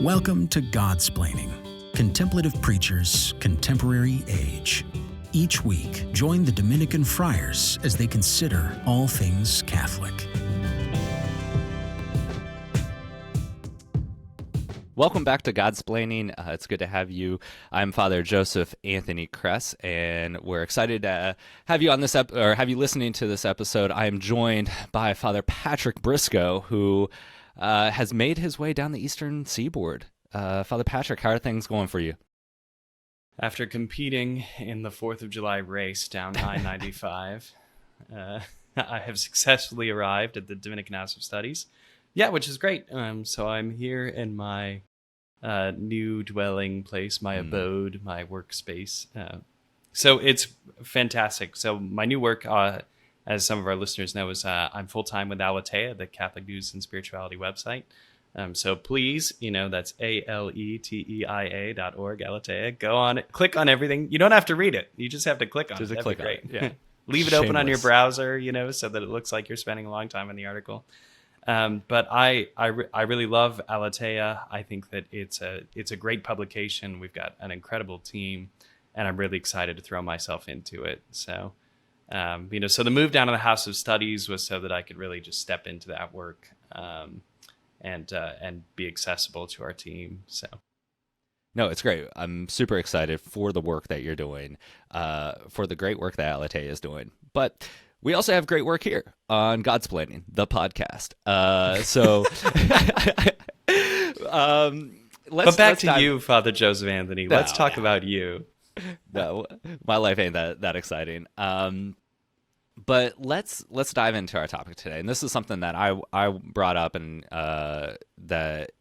Welcome to Godsplaining, Contemplative Preachers, Contemporary Age. Each week, join the Dominican friars as they consider all things Catholic. Welcome back to Godsplaining. It's good to have you. I'm Father Joseph Anthony Kress, and we're excited to have you on this have you listening to this episode. I am joined by Father Patrick Briscoe, who has made his way down the eastern seaboard. Father Patrick, how are things going for you? After competing in the 4th of July race down I-95, I have successfully arrived at the Dominican House of Studies. Yeah, which is great. So I'm here in my new dwelling place, my abode, my workspace. So it's fantastic. So my new work, as some of our listeners know, is I'm full-time with Aleteia, the Catholic News and Spirituality website. So please, that's aleteia.org, Aleteia. Go on it, click on everything. You don't have to read it. You just have to click on it. That'd be great. Yeah. Leave it open on your browser, so that it looks like you're spending a long time in the article. But I really love Aleteia. I think that it's a great publication. We've got an incredible team, and I'm really excited to throw myself into it. So, so the move down to the House of Studies was so that I could really just step into that work, and be accessible to our team. So. No, it's great. I'm super excited for the work that you're doing, for the great work that Aleteia is doing. But we also have great work here on Godsplaining, the podcast. But back to you, Father Joseph Anthony. Let's talk about you. No, my life ain't that exciting. But let's dive into our topic today. And this is something that I brought up and that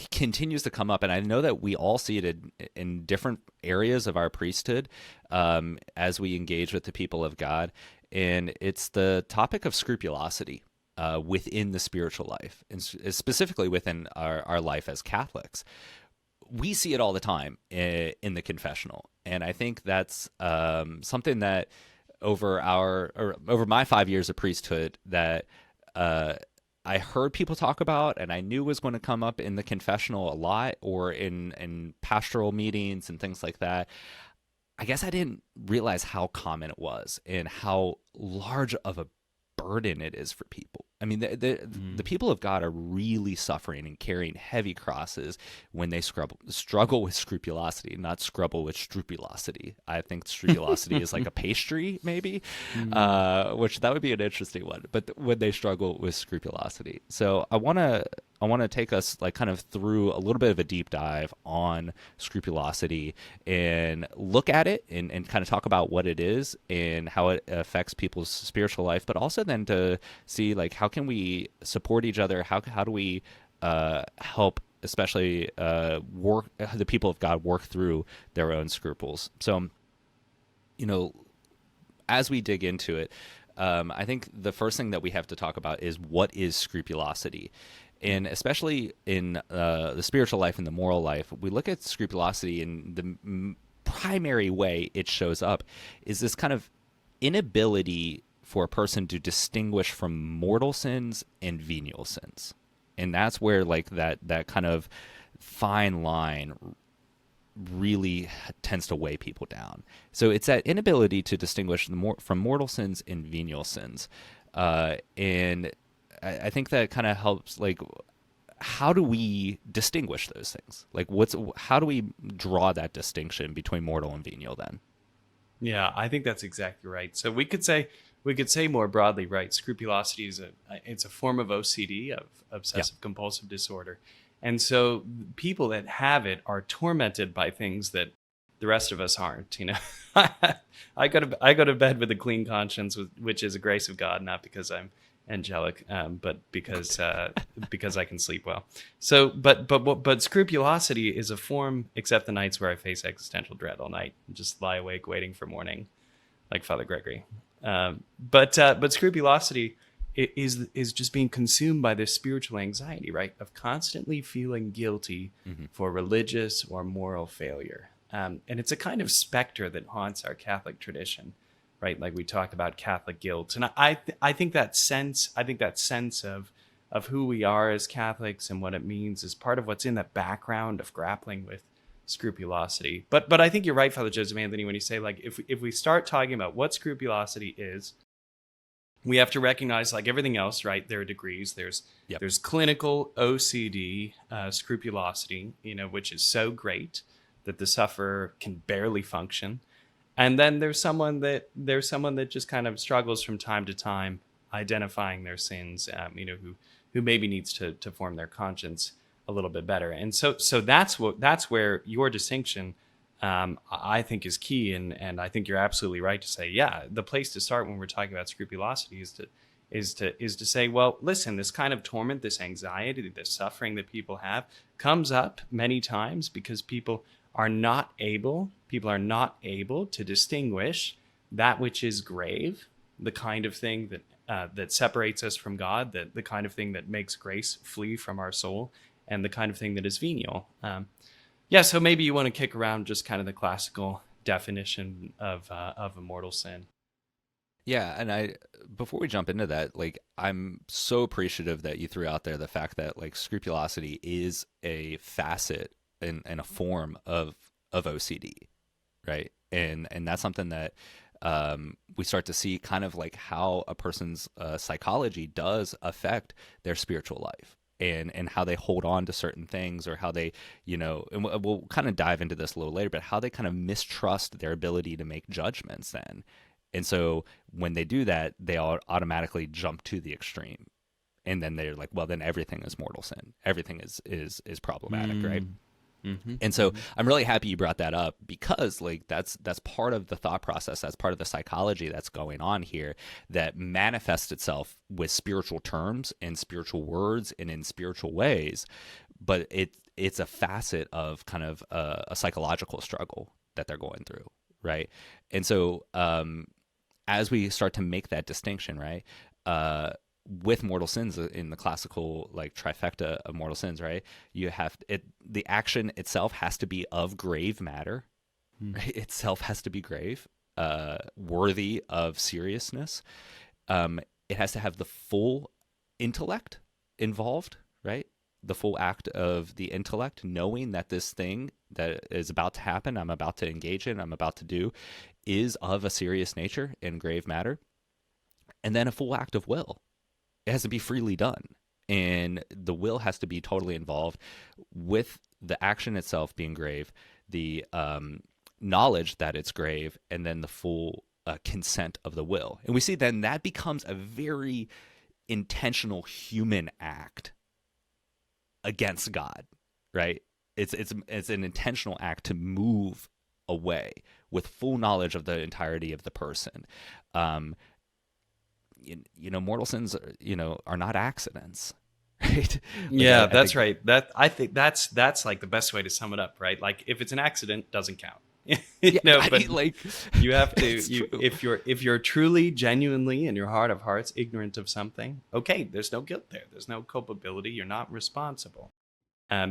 continues to come up. And I know that we all see it in different areas of our priesthood as we engage with the people of God. And it's the topic of scrupulosity within the spiritual life, and specifically within our life as Catholics. We see it all the time in the confessional. And I think that's something that over my 5 years of priesthood that I heard people talk about, and I knew was going to come up in the confessional a lot, or in pastoral meetings and things like that. I guess I didn't realize how common it was and how large of a burden it is for people. I mean, the people of God are really suffering and carrying heavy crosses when they struggle with scrupulosity, not scrubble with scrupulosity. I think scrupulosity is like a pastry, maybe, which that would be an interesting one. But when they struggle with scrupulosity, so I want to take us kind of through a little bit of a deep dive on scrupulosity and look at it and kind of talk about what it is and how it affects people's spiritual life, but also then to see how can we support each other? How do we help, especially the people of God, work through their own scruples? So, as we dig into it, I think the first thing that we have to talk about is what is scrupulosity. And especially in the spiritual life and the moral life, we look at scrupulosity, and the primary way it shows up is this kind of inability for a person to distinguish from mortal sins and venial sins. And that's where that kind of fine line really tends to weigh people down. So it's that inability to distinguish from mortal sins and venial sins. And I think that kind of helps, how do we distinguish those things? How do we draw that distinction between mortal and venial then? Yeah, I think that's exactly right. So we could say more broadly, right? Scrupulosity it's a form of OCD, of obsessive compulsive disorder. And so people that have it are tormented by things that the rest of us aren't. I go to bed with a clean conscience, which is a grace of God, not because I'm angelic, but because I can sleep well. So, but scrupulosity is a form, except the nights where I face existential dread all night and just lie awake waiting for morning, like Father Gregory. But scrupulosity is just being consumed by this spiritual anxiety, right, of constantly feeling guilty for religious or moral failure. And it's a kind of specter that haunts our Catholic tradition, right? Like we talk about Catholic guilt, and I think that sense of of who we are as Catholics and what it means is part of what's in the background of grappling with scrupulosity. But I think you're right, Father Joseph Anthony, when you say, like, if we start talking about what scrupulosity is, we have to recognize, like everything else, right? There are degrees. There's clinical OCD, scrupulosity, which is so great that the sufferer can barely function. And then there's someone that just kind of struggles from time to time identifying their sins, who maybe needs to form their conscience a little bit better. And so that's where your distinction, I think, is key. And I think you're absolutely right to say, yeah, the place to start when we're talking about scrupulosity is to say, well, listen, this kind of torment, this anxiety, this suffering that people have comes up many times because people are not able to distinguish that which is grave, the kind of thing that separates us from God, the kind of thing that makes grace flee from our soul, and the kind of thing that is venial. So maybe you want to kick around just kind of the classical definition of a mortal sin. Yeah, and before we jump into that, like, I'm so appreciative that you threw out there the fact that, like, scrupulosity is a facet and a form of OCD, right? And that's something that we start to see kind of like how a person's psychology does affect their spiritual life. And how they hold on to certain things, or how they, and we'll kind of dive into this a little later, but how they kind of mistrust their ability to make judgments then. And so when they do that, they all automatically jump to the extreme. And then they're like, well, then everything is mortal sin. Everything is problematic, right? Mm-hmm. And so I'm really happy you brought that up, because like that's part of the thought process, that's part of the psychology that's going on here, that manifests itself with spiritual terms and spiritual words and in spiritual ways, but it's a facet of kind of a psychological struggle that they're going through, right? And so as we start to make that distinction, right, with mortal sins in the classical, like, trifecta of mortal sins, right? You have the action itself has to be of grave matter, right? Itself has to be grave, worthy of seriousness. It has to have the full intellect involved, right? The full act of the intellect, knowing that this thing that is about to happen, I'm about to engage in, I'm about to do, is of a serious nature and grave matter. And then a full act of will. It has to be freely done, and the will has to be totally involved with the action itself being grave, the knowledge that it's grave, and then the full consent of the will. And we see then that becomes a very intentional human act against God, right? It's an intentional act to move away with full knowledge of the entirety of the person. Mortal sins, are not accidents, right? Yeah, that's right. I think that's like the best way to sum it up, right? Like, if it's an accident, doesn't count. But like, you have to, if you're truly, genuinely, in your heart of hearts, ignorant of something, okay, there's no guilt there. There's no culpability. You're not responsible,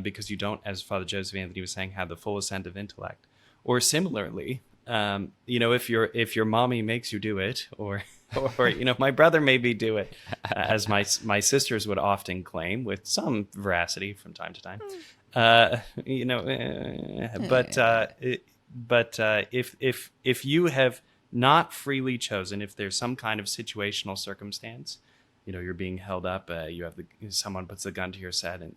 because you don't, as Father Joseph Anthony was saying, have the full assent of intellect. Or similarly, if your mommy makes you do it, or my brother made me do it, as my sisters would often claim with some veracity from time to time. But if you have not freely chosen, if there's some kind of situational circumstance, you're being held up, someone puts a gun to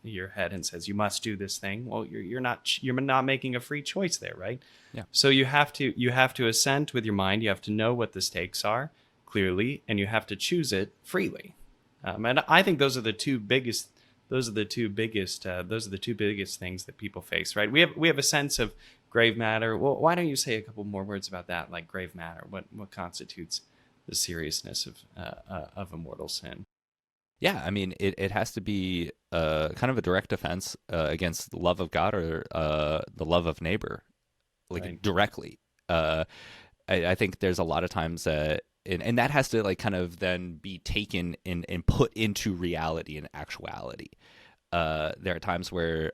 your head and says you must do this thing. Well, you're not making a free choice there, right? Yeah. So you have to assent with your mind. You have to know what the stakes are clearly, and you have to choose it freely. And I think those are the two biggest things that people face, right? We have a sense of grave matter. Well, why don't you say a couple more words about that, like grave matter? What constitutes the seriousness of a mortal sin? Yeah, I mean, it has to be kind of a direct offense against the love of God, or the love of neighbor, like, right, directly. I think there's a lot of times that, and that has to, like, kind of then be taken and put into reality and actuality. there are times where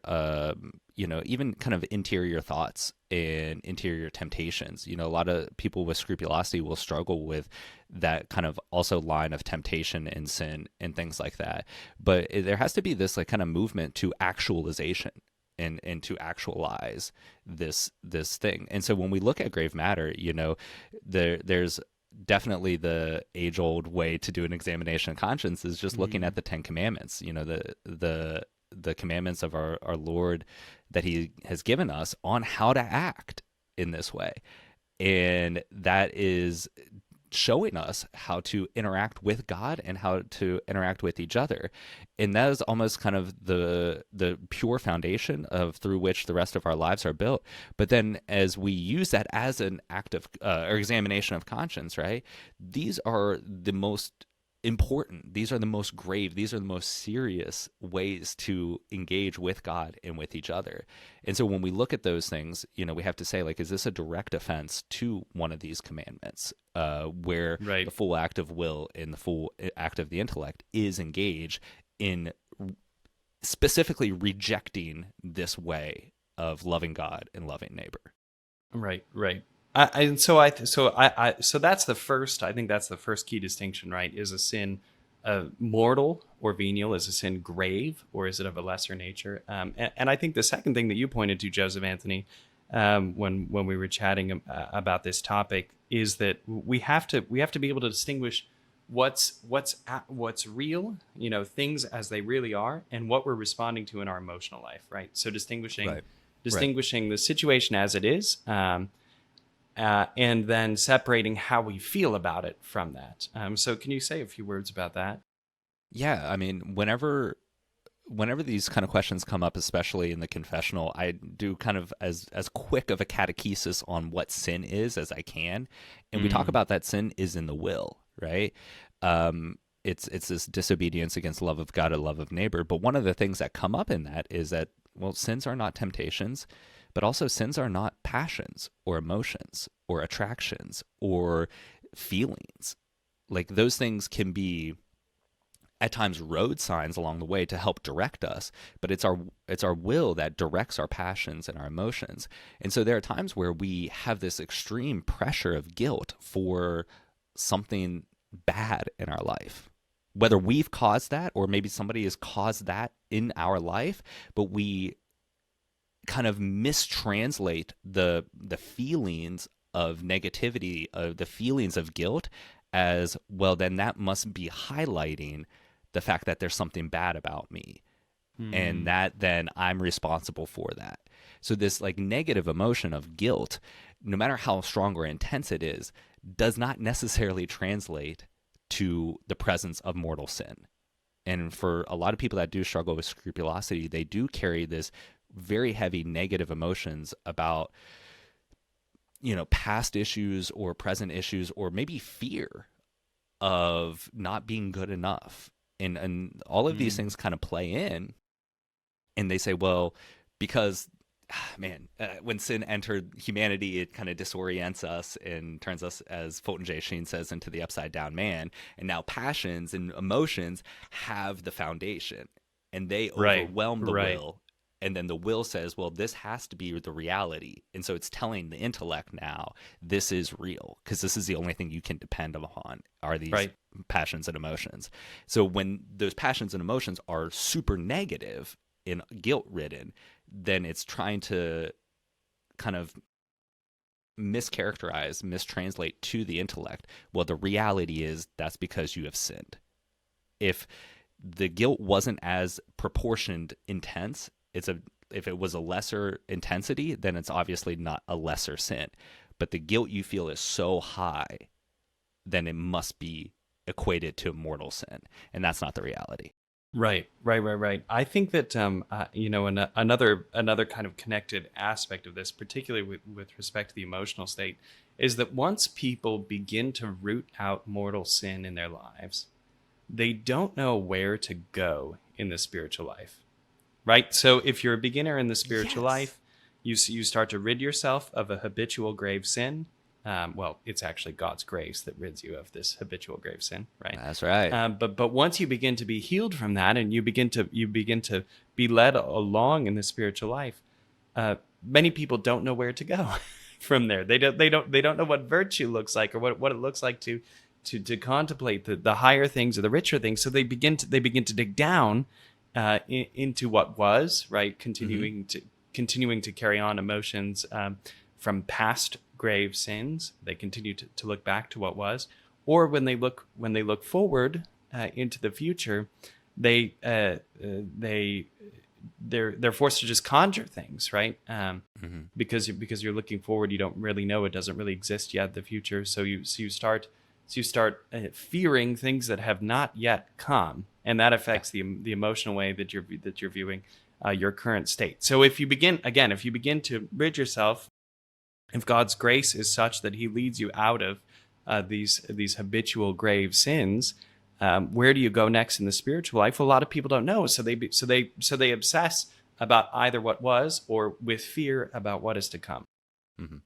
even kind of interior thoughts and interior temptations. A lot of people with scrupulosity will struggle with that kind of also line of temptation and sin and things like that. But there has to be this like kind of movement to actualization and to actualize this thing. And so when we look at grave matter, there's definitely the age-old way to do an examination of conscience is just looking at the Ten Commandments. The commandments of our Lord that he has given us on how to act in this way. And that is showing us how to interact with God and how to interact with each other. And that is almost kind of the pure foundation of through which the rest of our lives are built. But then as we use that as an act of or examination of conscience, right? These are the most important. These are the most grave. These are the most serious ways to engage with God and with each other. And so when we look at those things, we have to say, like, is this a direct offense to one of these commandments, where the full act of will and the full act of the intellect is engaged in specifically rejecting this way of loving God and loving neighbor. Right. So that's the first. I think that's the first key distinction, right? Is a sin mortal or venial? Is a sin grave, or is it of a lesser nature? And I think the second thing that you pointed to, Joseph Anthony, when we were chatting about this topic, is that we have to be able to distinguish what's real, things as they really are, and what we're responding to in our emotional life, right? So distinguishing the situation as it is. And then separating how we feel about it from that. So can you say a few words about that? Yeah, I mean, whenever these kind of questions come up, especially in the confessional, I do kind of as quick of a catechesis on what sin is as I can. And we talk about that sin is in the will, right? It's this disobedience against love of God and love of neighbor. But one of the things that come up in that is that, well, sins are not temptations, but also sins are not passions or emotions or attractions or feelings. Like, those things can be at times road signs along the way to help direct us, but it's our will that directs our passions and our emotions. And so there are times where we have this extreme pressure of guilt for something bad in our life, whether we've caused that or maybe somebody has caused that in our life, but we kind of mistranslate the feelings of negativity, of the feelings of guilt as, well, then that must be highlighting the fact that there's something bad about me, and that then I'm responsible for that. So this like negative emotion of guilt, no matter how strong or intense it is, does not necessarily translate to the presence of mortal sin. And for a lot of people that do struggle with scrupulosity, they do carry this very heavy negative emotions about, past issues or present issues, or maybe fear of not being good enough. And all of these things kind of play in, and they say, well, because when sin entered humanity, it kind of disorients us and turns us, as Fulton J. Sheen says, into the upside down man. And now passions and emotions have the foundation, and they overwhelm the will. And then the will says, well, this has to be the reality. And so it's telling the intellect now, this is real, because this is the only thing you can depend upon are these passions and emotions. So when those passions and emotions are super negative and guilt-ridden, then it's trying to kind of mistranslate to the intellect, well, the reality is that's because you have sinned. If the guilt wasn't as proportioned intense, if it was a lesser intensity, then it's obviously not a lesser sin. But the guilt you feel is so high, then it must be equated to mortal sin, and that's not the reality. Right. I think that another kind of connected aspect of this, particularly with respect to the emotional state, is that once people begin to root out mortal sin in their lives, they don't know where to go in the spiritual life. Right? So if you're a beginner in the spiritual life, you start to rid yourself of a habitual grave sin, Well, it's actually God's grace that rids you of this habitual grave sin, right? That's right. But once you begin to be healed from that, and you begin to be led along in the spiritual life, many people don't know where to go from there. They don't know what virtue looks like, or what it looks like to contemplate the higher things or the richer things. So they begin to dig down into what was, right, continuing to carry on emotions from past grave sins. They continue to look back to what was, or when they look forward into the future, they're forced to just conjure things, right? Because you're looking forward, you don't really know, it doesn't really exist yet, the future. So you start fearing things that have not yet come, and that affects the emotional way that you're viewing your current state. So if you begin to rid yourself, if God's grace is such that He leads you out of these habitual grave sins, where do you go next in the spiritual life? Well, a lot of people don't know, so they obsess about either what was, or with fear about what is to come. Mm-hmm.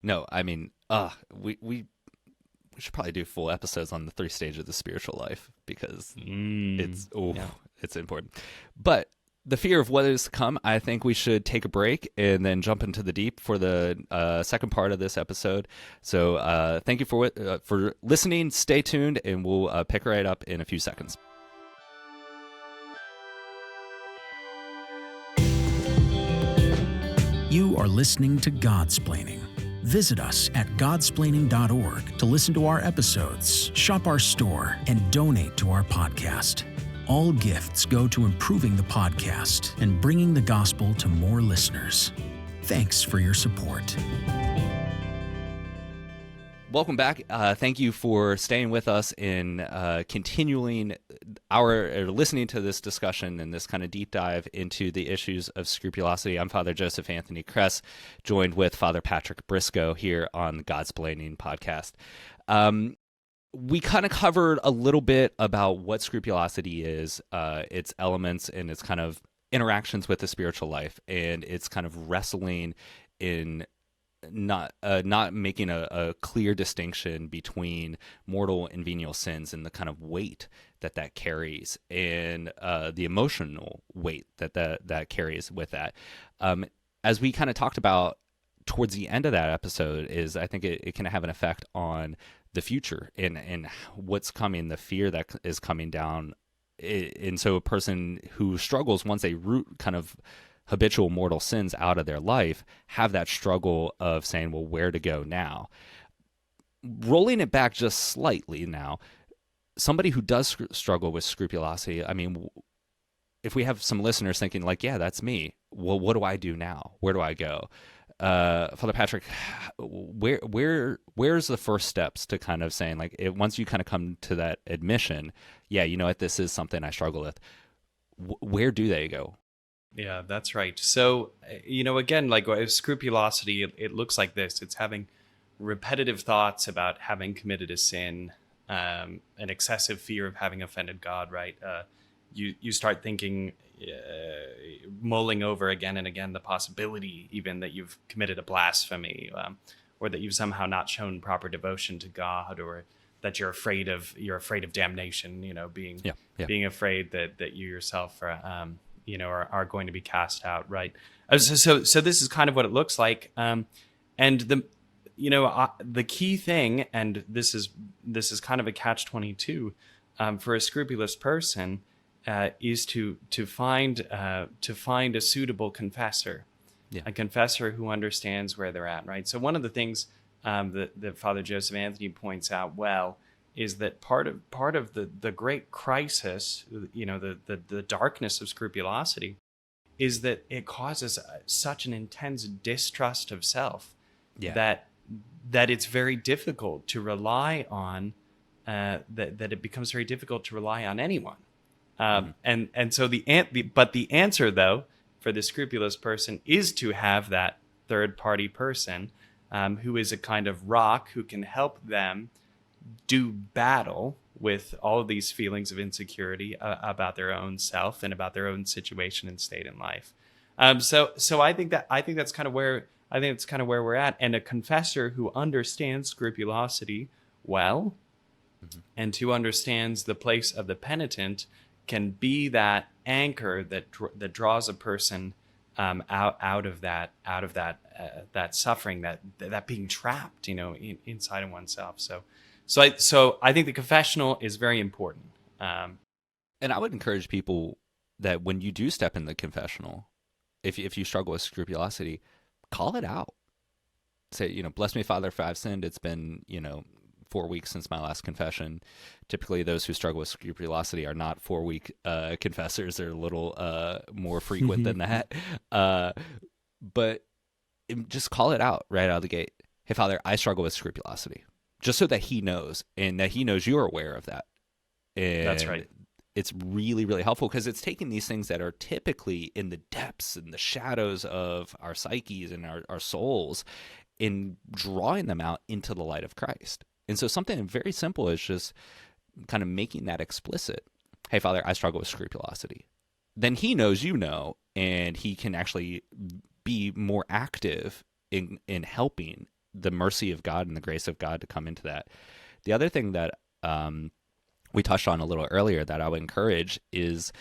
No, I mean, we should probably do full episodes on the 3 stages of the spiritual life, because it's important. But the fear of what is to come, I think we should take a break and then jump into the deep for the second part of this episode. So thank you for listening. Stay tuned, and we'll pick right up in a few seconds. You are listening to Godsplaining. Visit us at godsplaining.org to listen to our episodes, shop our store, and donate to our podcast. All gifts go to improving the podcast and bringing the gospel to more listeners. Thanks for your support. Welcome back. Thank you for staying with us in continuing listening to this discussion and this kind of deep dive into the issues of scrupulosity. I'm Father Joseph Anthony Kress, joined with Father Patrick Briscoe here on the Godsplaining podcast. We kind of covered a little bit about what scrupulosity is, its elements, and its kind of interactions with the spiritual life, and its kind of wrestling in not making a clear distinction between mortal and venial sins and the kind of weight that carries, and the emotional weight that carries with that. As we kind of talked about towards the end of that episode, is I think it can have an effect on the future and what's coming, the fear that is coming down. And so a person who struggles, once they root kind of habitual mortal sins out of their life, have that struggle of saying, well, where to go now? Rolling it back just slightly now, somebody who does struggle with scrupulosity, I mean, if we have some listeners thinking like, yeah, that's me, well, what do I do now? Where do I go? Father Patrick, where's the first steps to kind of saying, like, once you kind of come to that admission, yeah, you know what, this is something I struggle with, where do they go? Yeah, that's right. So, again, like scrupulosity, it looks like this. It's having repetitive thoughts about having committed a sin, an excessive fear of having offended God, right? You start thinking, mulling over again and again the possibility even that you've committed a blasphemy, or that you've somehow not shown proper devotion to God, or that you're afraid of damnation, being afraid that you yourself are going to be cast out, right? So this is kind of what it looks like, and the key thing, and this is kind of a catch-22 for a scrupulous person, is to find a suitable confessor, a confessor who understands where they're at, right? So one of the things that Father Joseph Anthony points out well is that part of the great crisis, the darkness of scrupulosity, is that it causes such an intense distrust of self that it's very difficult to rely on, that it becomes very difficult to rely on anyone. And so the answer, though, for the scrupulous person is to have that third party person who is a kind of rock who can help them do battle with all of these feelings of insecurity about their own self and about their own situation and state in life. So I think that's kind of where I think it's kind of where we're at. And a confessor who understands scrupulosity well, and who understands the place of the penitent, can be that anchor that draws a person out of that suffering, that being trapped, inside of oneself. So I think the confessional is very important. And I would encourage people that when you do step in the confessional, if you struggle with scrupulosity, call it out. Say, bless me, Father, for I've sinned. It's been, 4 weeks since my last confession. Typically, those who struggle with scrupulosity are not 4-week confessors. They're a little more frequent than that. But just call it out right out of the gate. Hey, Father, I struggle with scrupulosity. Just so that he knows, and that he knows you're aware of that. And that's right. It's really, really helpful, because it's taking these things that are typically in the depths and the shadows of our psyches and our souls, and drawing them out into the light of Christ. And so something very simple is just kind of making that explicit. Hey, Father, I struggle with scrupulosity. Then he knows and he can actually be more active in helping the mercy of God and the grace of God to come into that. The other thing that we touched on a little earlier that I would encourage is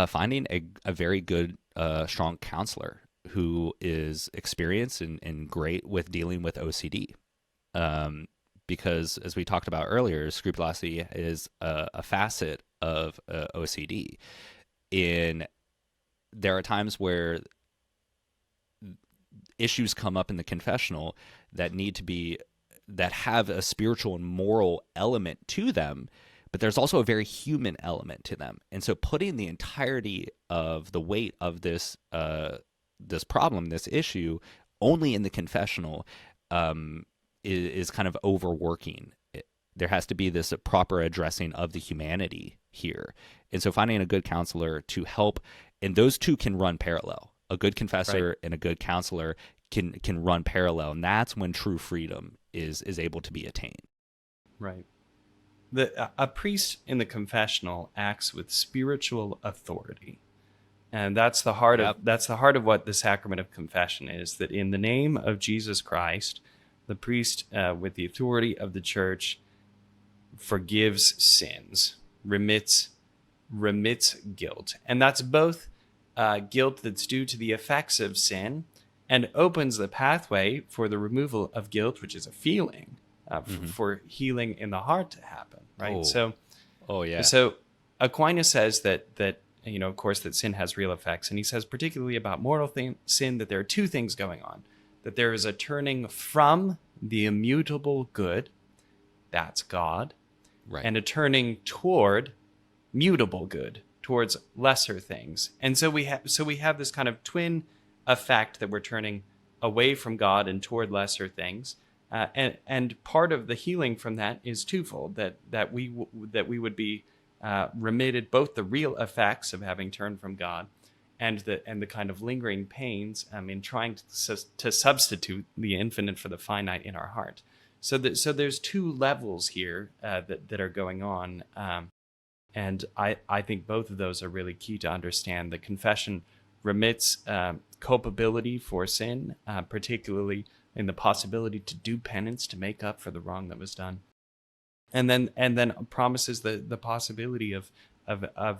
finding a very good, strong counselor who is experienced and great with dealing with OCD. Because as we talked about earlier, scrupulosity is a facet of OCD. And there are times where issues come up in the confessional that have a spiritual and moral element to them, but there's also a very human element to them. And so putting the entirety of the weight of this problem, this issue, only in the confessional is kind of overworking it. There has to be this proper addressing of the humanity here. And so finding a good counselor to help, and those two can run parallel. A good confessor Right. and a good counselor can run parallel, and that's when true freedom is able to be attained. Right. A priest in the confessional acts with spiritual authority. And that's the heart of what the sacrament of confession is, that in the name of Jesus Christ, the priest, with the authority of the church, forgives sins, remits guilt. And that's both guilt that's due to the effects of sin, and opens the pathway for the removal of guilt, which is a feeling, for healing in the heart to happen, right? So Aquinas says that of course, that sin has real effects. And he says particularly about mortal sin that there are two things going on. That there is a turning from the immutable good, that's God, Right. and a turning toward mutable good, towards lesser things. And so we have this kind of twin effect that we're turning away from God and toward lesser things. And part of the healing from that is twofold, that we would be remitted both the real effects of having turned from God and the kind of lingering pains in trying to substitute the infinite for the finite in our heart. So there's two levels here that are going on, and I think both of those are really key to understand. The confession remits culpability for sin, particularly in the possibility to do penance to make up for the wrong that was done, and then promises the possibility of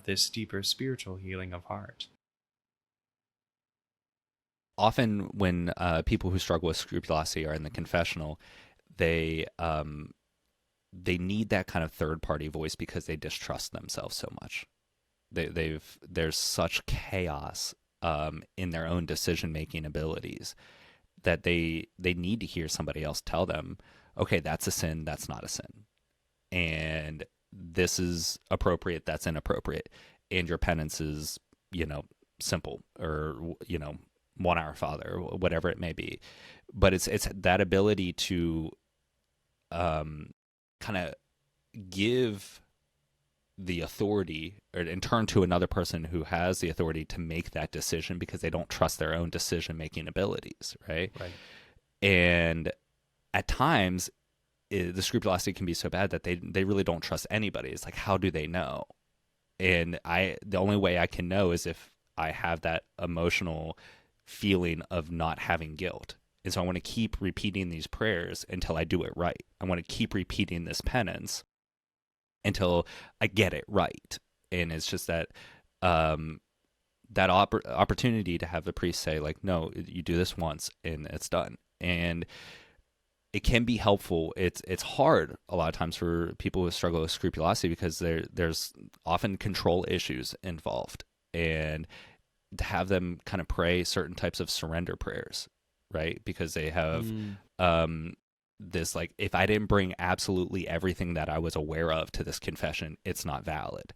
this deeper spiritual healing of heart. Often when people who struggle with scrupulosity are in the confessional, they need that kind of third-party voice because they distrust themselves so much. There's such chaos in their own decision-making abilities that they need to hear somebody else tell them, okay, that's a sin, that's not a sin. And this is appropriate, that's inappropriate. And your penance is, simple, or, 1 Hour Father, or whatever it may be. But it's that ability to kind of give the authority and turn to another person who has the authority to make that decision because they don't trust their own decision-making abilities, right? Right. And at times, the scrupulosity can be so bad that they really don't trust anybody. It's like, how do they know? And the only way I can know is if I have that emotional feeling of not having guilt. And so I want to keep repeating these prayers until I do it right. I want to keep repeating this penance until I get it right. And it's just that opportunity to have the priest say, like, no, you do this once and it's done. And it can be helpful. It's hard a lot of times for people who struggle with scrupulosity because there's often control issues involved. And to have them kind of pray certain types of surrender prayers, right? Because they have this, like, if I didn't bring absolutely everything that I was aware of to this confession, it's not valid.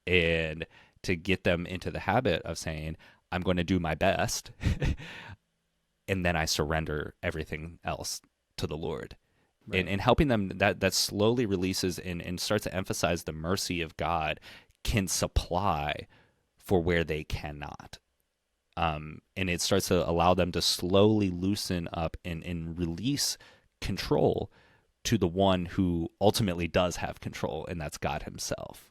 And to get them into the habit of saying, I'm going to do my best, and then I surrender everything else to the Lord. Right. And helping them, that slowly releases and starts to emphasize the mercy of God can supply for where they cannot. And it starts to allow them to slowly loosen up and release control to the one who ultimately does have control, and that's God himself.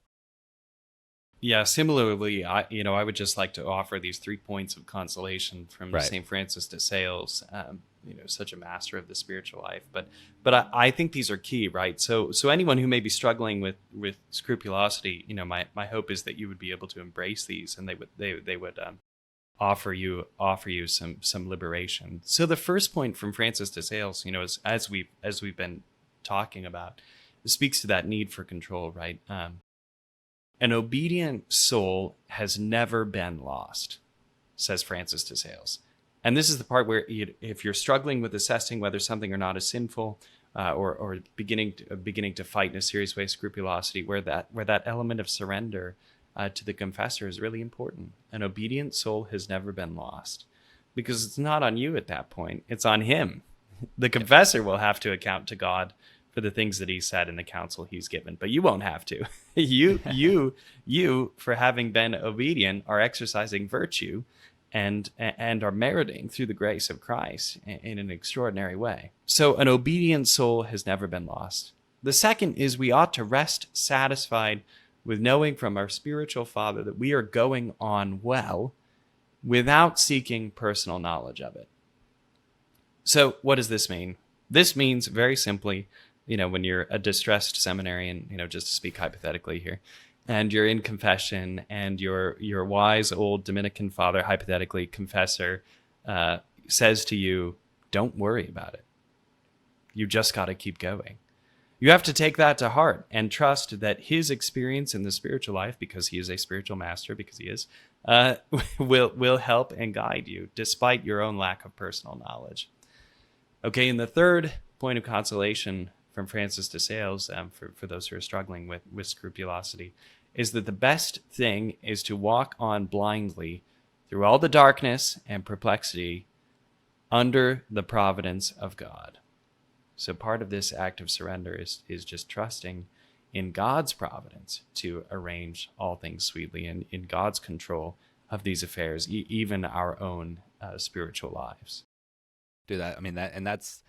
Yeah, similarly, I would just like to offer these 3 points of consolation from Right. St. Francis de Sales, such a master of the spiritual life. But I think these are key, right? So anyone who may be struggling with scrupulosity, my hope is that you would be able to embrace these, and they would offer you some liberation. So the first point from Francis de Sales, as we've been talking about, it speaks to that need for control, right? An obedient soul has never been lost, says Francis de Sales. And this is the part where if you're struggling with assessing whether something or not is sinful, or beginning to fight in a serious way scrupulosity, where that element of surrender to the confessor is really important. An obedient soul has never been lost, because it's not on you at that point. It's on him. The confessor will have to account to God for the things that he said in the counsel he's given, but you won't have to. you, for having been obedient, are exercising virtue and are meriting through the grace of Christ in an extraordinary way. So an obedient soul has never been lost. The second is we ought to rest satisfied with knowing from our spiritual Father that we are going on well without seeking personal knowledge of it. So what does this mean? This means, very simply, when you're a distressed seminarian, just to speak hypothetically here, and you're in confession, and your wise old Dominican father, hypothetically confessor, says to you, don't worry about it. You just got to keep going. You have to take that to heart and trust that his experience in the spiritual life, because he is a spiritual master, because he is, will help and guide you despite your own lack of personal knowledge. Okay, and the third point of consolation from Francis de Sales, for those who are struggling with scrupulosity, is that the best thing is to walk on blindly through all the darkness and perplexity under the providence of God. So part of this act of surrender is just trusting in God's providence to arrange all things sweetly, and in God's control of these affairs, even our own spiritual lives. Do that. I mean, that's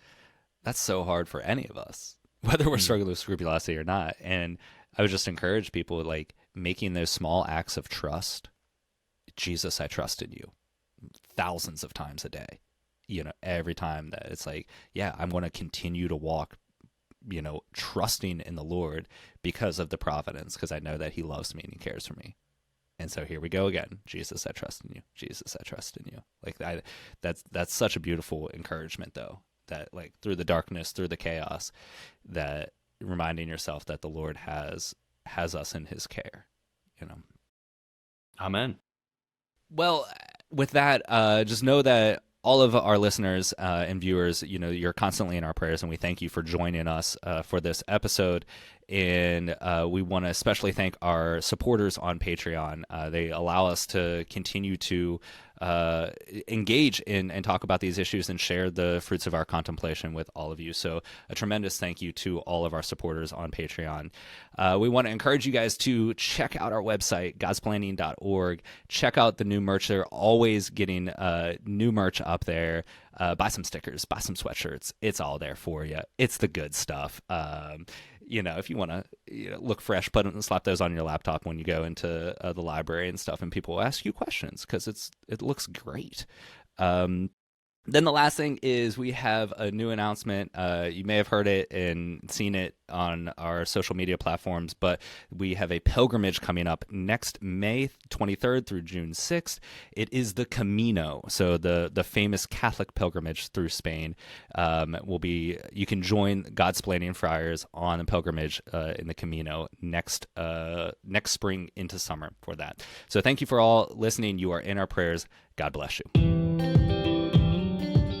so hard for any of us, whether we're struggling with scrupulosity or not. And I would just encourage people, like, making those small acts of trust. Jesus, I trust in you, thousands of times a day. Every time that it's like, yeah, I'm going to continue to walk, trusting in the Lord because of the providence, because I know that he loves me and he cares for me. And so here we go again. Jesus, I trust in you. Jesus, I trust in you. Like that's such a beautiful encouragement, though, that, like, through the darkness, through the chaos, that reminding yourself that the Lord has us in his care. Amen. Well, with that, just know that all of our listeners and viewers, you're constantly in our prayers, and we thank you for joining us for this episode. And we want to especially thank our supporters on Patreon. They allow us to continue to engage in and talk about these issues and share the fruits of our contemplation with all of you. So a tremendous thank you to all of our supporters on Patreon. We want to encourage you guys to check out our website, godsplaining.org. Check out the new merch. They're always getting new merch up there. Buy some stickers, buy some sweatshirts. It's all there for you. It's the good stuff. If you want to look fresh, slap those on your laptop when you go into the library and stuff, and people will ask you questions because it looks great. Then the last thing is we have a new announcement. You may have heard it and seen it on our social media platforms, but we have a pilgrimage coming up next May 23rd through June 6th. It is the Camino, so the famous Catholic pilgrimage through Spain. You can join Godsplaining friars on a pilgrimage in the Camino next spring into summer for that. So thank you for all listening. You are in our prayers. God bless you.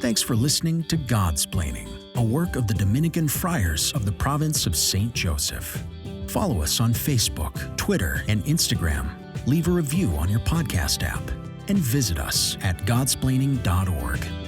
Thanks for listening to Godsplaining, a work of the Dominican friars of the province of St. Joseph. Follow us on Facebook, Twitter, and Instagram. Leave a review on your podcast app. And visit us at godsplaining.org.